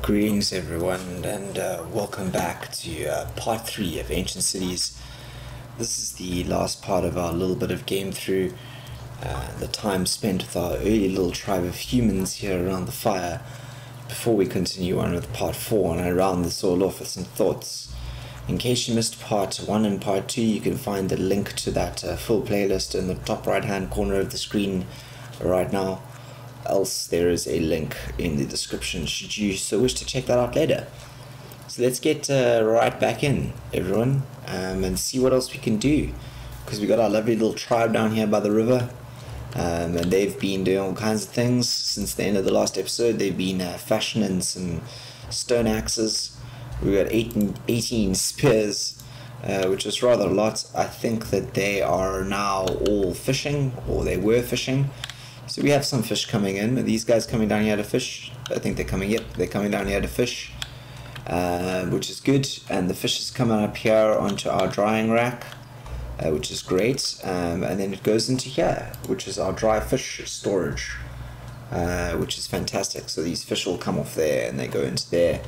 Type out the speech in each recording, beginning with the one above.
Greetings everyone, and welcome back to part 3 of Ancient Cities. This is the last part of our little bit of game through, the time spent with our early little tribe of humans here around the fire, before we continue on with part 4, and I round this all off with some thoughts. In case you missed part 1 and part 2, you can find the link to that full playlist in the top right hand corner of the screen right now. Else there is a link in the description should you so wish to check that out later. So let's get right back in, everyone, and see what else we can do, because we got our lovely little tribe down here by the river, and they've been doing all kinds of things since the end of the last episode. They've been fashioning some stone axes. We got 18 spears, which is rather a lot. I think that they are now all fishing, or they were fishing. So we have some fish coming in. Are these guys coming down here to fish? I think they're coming, yep, they're coming down here to fish, which is good. And the fish is coming up here onto our drying rack, which is great. And then it goes into here, which is our dry fish storage, which is fantastic. So these fish will come off there and they go into there.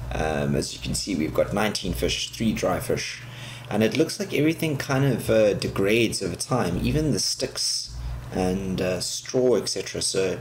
As you can see, we've got 19 fish, 3 dry fish. And it looks like everything kind of degrades over time, even the sticks and straw, etc. So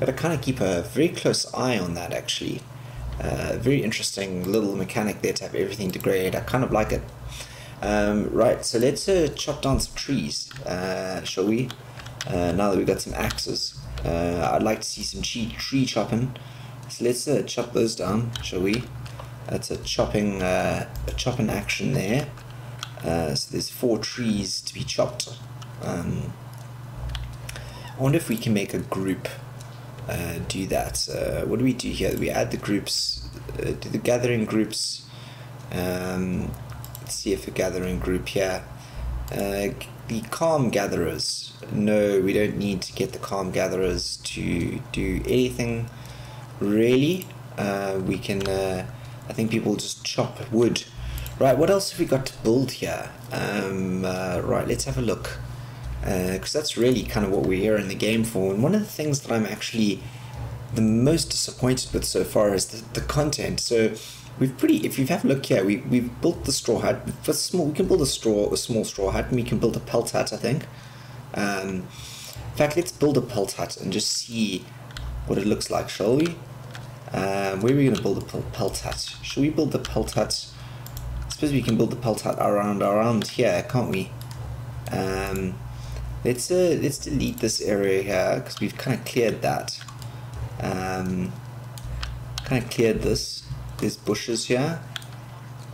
got to kind of keep a very close eye on that, actually. Very interesting little mechanic there to have everything degrade. I kind of like it. Right, so let's chop down some trees, shall we? Now that we've got some axes, I'd like to see some tree chopping. So let's chop those down, shall we? That's a chopping action there. So there's 4 trees to be chopped. I wonder if we can make a group do that. What do we do here? We add the groups, do the gathering groups. Let's see if a gathering group here. The calm gatherers. No, we don't need to get the calm gatherers to do anything really. We can, I think people just chop wood. Right, what else have we got to build here? Right, let's have a look. Because that's really kind of what we're here in the game for. And one of the things that I'm actually the most disappointed with so far is the content. So if you have a look here, we've built the straw hut. We can build a small straw hut, and we can build a pelt hut, I think. In fact, let's build a pelt hut and just see what it looks like, shall we? Where are we going to build a pelt hut? Shall we build the pelt hut? I suppose we can build the pelt hut around here, can't we? Let's delete this area here, because we've kind of cleared that. Kind of cleared this. There's bushes here.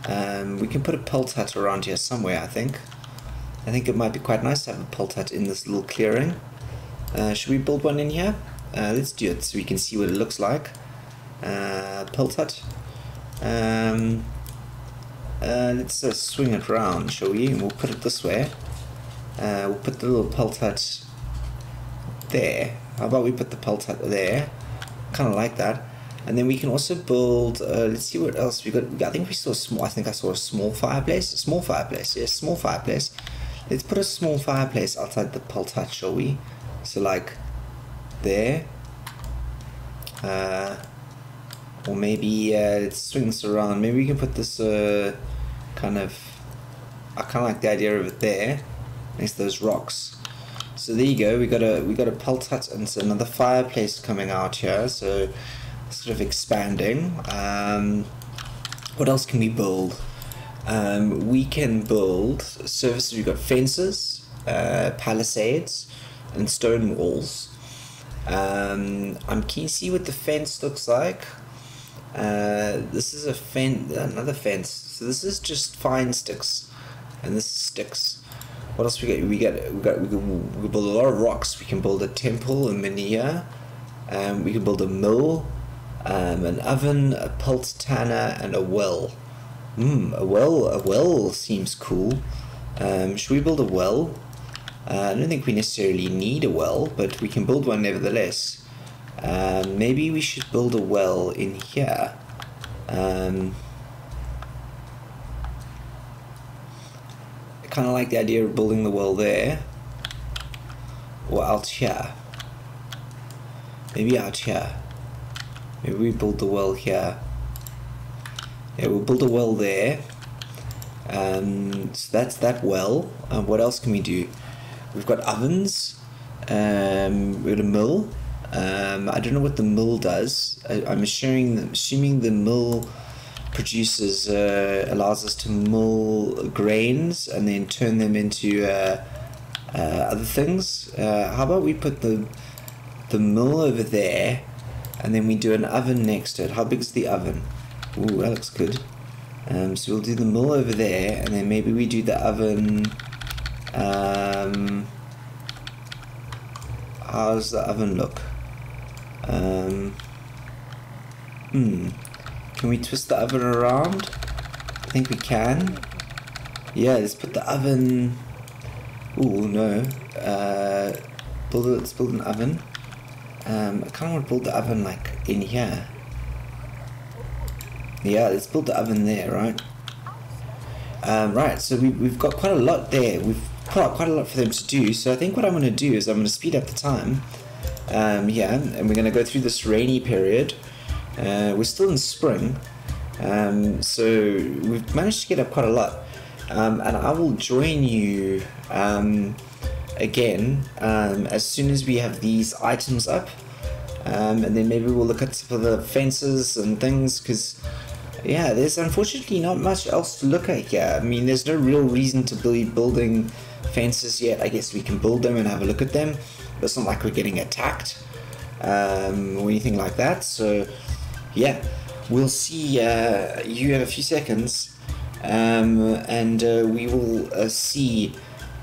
We can put a pelt hut around here somewhere, I think. I think it might be quite nice to have a pelt hut in this little clearing. Should we build one in here? Let's do it so we can see what it looks like. Pelt hut. Let's swing it around, shall we? And we'll put it this way. We'll put the little pelt hut there. How about we put the pelt hut there? Kind of like that. And then we can also build. Let's see what else we got. I think we saw a small. I think I saw a small fireplace. A small fireplace. Yes, small fireplace. Let's put a small fireplace outside the pelt hut, shall we? So like there. Or maybe let's swing this around. Maybe we can put this kind of. I kind of like the idea of it there. Next to those rocks. So there you go. We got a pelt hut and so another fireplace coming out here. So sort of expanding. What else can we build? We can build services. We've got fences, palisades, and stone walls. I'm keen to see what the fence looks like. This is another fence. So this is just fine sticks, and this is sticks. What else we got? We build a lot of rocks. We can build a temple, a menhir. We can build a mill, an oven, a pelt tanner, and a well. A well seems cool. Should we build a well? I don't think we necessarily need a well, but we can build one nevertheless. Maybe we should build a well in here. Kind of like the idea of building the well there, or out here. Maybe out here. Maybe we build the well here. Yeah, we'll build a well there. So that's that well. What else can we do? We've got ovens. We've got a mill. I don't know what the mill does. I'm assuming the mill produces allows us to mill grains and then turn them into other things. How about we put the mill over there, and then we do an oven next to it. How big is the oven? Ooh, that looks good. So we'll do the mill over there, and then maybe we do the oven. How does the oven look? Can we twist the oven around? I think we can. Yeah, let's put the oven. Ooh, no. Let's build an oven. I kind of want to build the oven like in here. Yeah, let's build the oven there, right? Right, so we've got quite a lot there. We've put out quite a lot for them to do. So I think what I'm going to do is I'm going to speed up the time. Yeah, and we're going to go through this rainy period. We're still in spring. So we've managed to get up quite a lot. And I will join you again as soon as we have these items up. And then maybe we'll look at some of the fences and things, because yeah, there's unfortunately not much else to look at here. I mean, there's no real reason to be building fences yet. I guess we can build them and have a look at them, but it's not like we're getting attacked or anything like that. So yeah, we'll see you in a few seconds, and we will see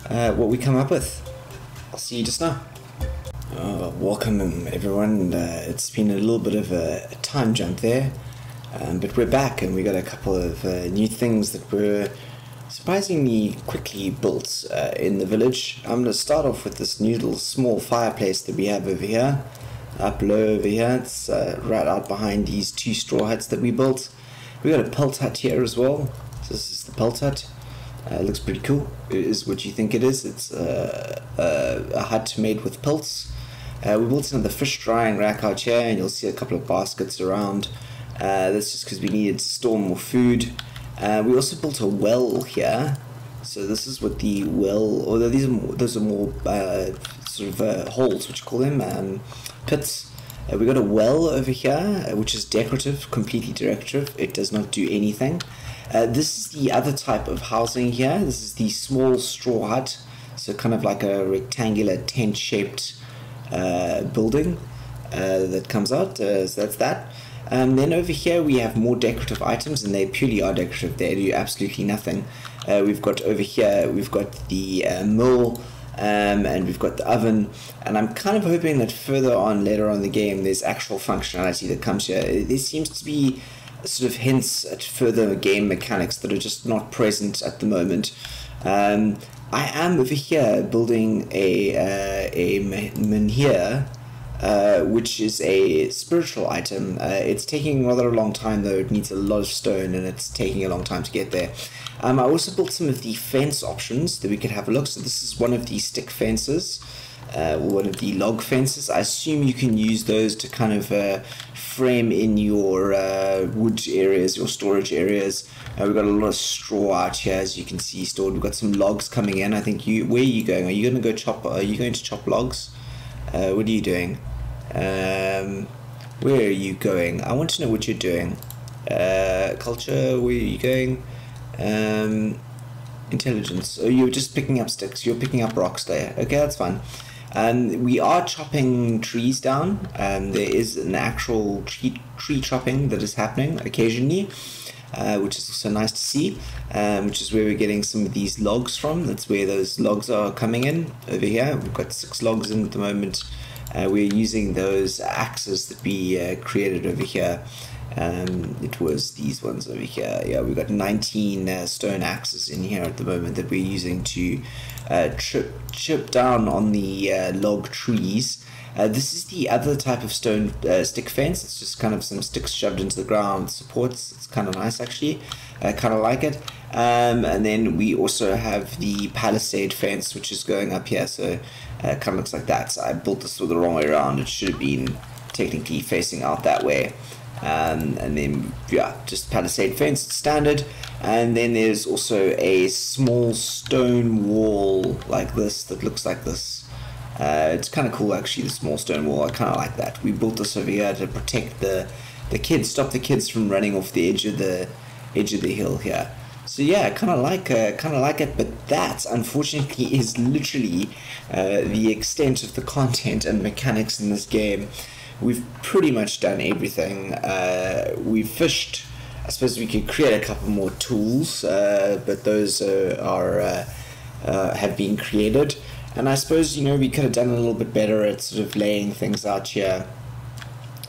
what we come up with. I'll see you just now. Welcome everyone. It's been a little bit of a time jump there, but we're back, and we got a couple of new things that were surprisingly quickly built in the village. I'm going to start off with this new little small fireplace that we have over here, up low over here. It's right out behind these two straw huts that we built. We got a pelt hut here as well. So this is the pelt hut. It looks pretty cool. It is what you think it is. It's a hut made with pelts. We built another fish drying rack out here, and you'll see a couple of baskets around. That's just because we needed to store more food. We also built a well here. So this is what the well, or those are more sort of holes, what you call them, pits. We got a well over here, which is decorative, completely decorative. It does not do anything. This is the other type of housing here. This is the small straw hut, so kind of like a rectangular tent-shaped building that comes out. So that's that. Then over here we have more decorative items, and they purely are decorative. They do absolutely nothing. We've got over here, we've got the mill, and we've got the oven, and I'm kind of hoping that further on, later on in the game, there's actual functionality that comes here. There seems to be sort of hints at further game mechanics that are just not present at the moment. I am over here building a menhir, which is a spiritual item. It's taking rather a long time though. It needs a lot of stone, and it's taking a long time to get there. I also built some of the fence options that we could have a look. So this is one of the stick fences, one of the log fences. I assume you can use those to kind of frame in your wood areas, your storage areas. We've got a lot of straw out here, as you can see, stored. We've got some logs coming in. I think where are you going? Are you going to go chop? Are you going to chop logs? What are you doing? Where are you going? I want to know what you're doing. Culture, where are you going? Intelligence. Oh, you're just picking up sticks. You're picking up rocks there. Okay, that's fine. We are chopping trees down. There is an actual tree chopping that is happening occasionally, which is also nice to see, which is where we're getting some of these logs from. That's where those logs are coming in over here. We've got 6 logs in at the moment. We're using those axes that we created over here. It was these ones over here. Yeah, we've got 19 stone axes in here at the moment that we're using to chip down on the log trees. This is the other type of stone stick fence. It's just kind of some sticks shoved into the ground with supports. It's kind of nice actually. I kind of like it. And then we also have the palisade fence, which is going up here. So it kind of looks like that. So I built this the wrong way around. It should have been technically facing out that way. and then yeah, just palisade fence, standard. And then there's also a small stone wall like this that looks like this. It's kind of cool actually, the small stone wall. I kind of like that. We built this over here to protect the kids, stop the kids from running off the edge of the hill here. So yeah, I kind of like it, but that unfortunately is literally the extent of the content and mechanics in this game. We've pretty much done everything. We've fished. I suppose we could create a couple more tools, but those have been created. And I suppose, we could have done a little bit better at sort of laying things out here,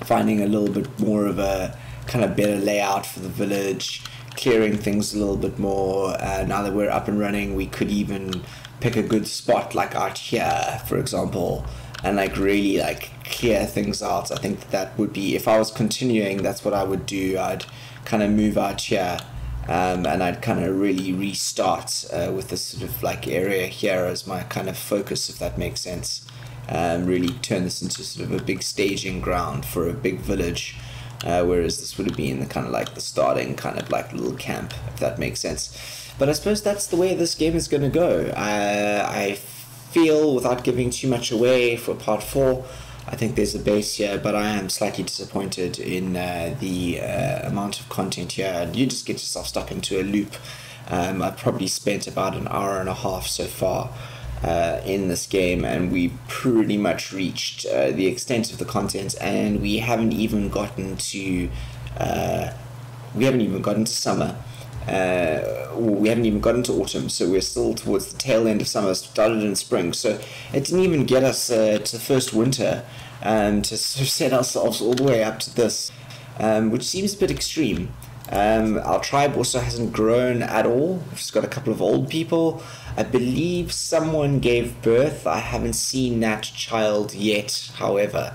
finding a little bit more of a kind of better layout for the village, clearing things a little bit more. Now that we're up and running, we could even pick a good spot like out here, for example, and like really like clear things out. I think that would be, if I was continuing, that's what I would do. I'd kind of move out here, and I'd kind of really restart with this sort of like area here as my kind of focus, if that makes sense. Really turn this into sort of a big staging ground for a big village, whereas this would have been the kind of like the starting kind of like little camp, if that makes sense. But I suppose that's the way this game is going to go. I feel, without giving too much away for part 4, I think there's a base here, but I am slightly disappointed in the amount of content here. You just get yourself stuck into a loop. I've probably spent about an hour and a half so far in this game, and we pretty much reached the extent of the content, and we haven't even gotten to summer. We haven't even gotten to autumn, so we're still towards the tail end of summer, started in spring, so it didn't even get us to the first winter, to sort of set ourselves all the way up to this, which seems a bit extreme. Our tribe also hasn't grown at all. We've just got a couple of old people. I believe someone gave birth. I haven't seen that child yet, however.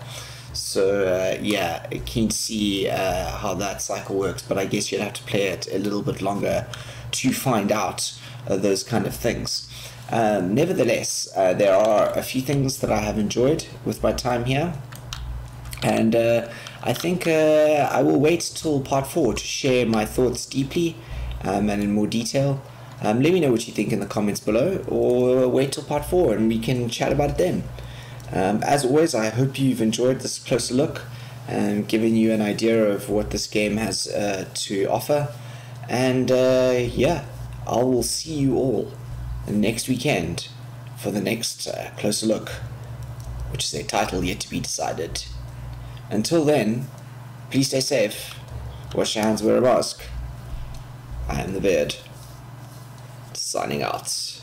So yeah, keen to see how that cycle works, but I guess you'd have to play it a little bit longer to find out those kind of things. Nevertheless, there are a few things that I have enjoyed with my time here, and I think I will wait till part 4 to share my thoughts deeply and in more detail. Let me know what you think in the comments below, or wait till part 4 and we can chat about it then. As always, I hope you've enjoyed this closer look and given you an idea of what this game has to offer. And yeah, I will see you all next weekend for the next closer look, which is a title yet to be decided. Until then, please stay safe, wash your hands, wear a mask. I am the Beard, signing out.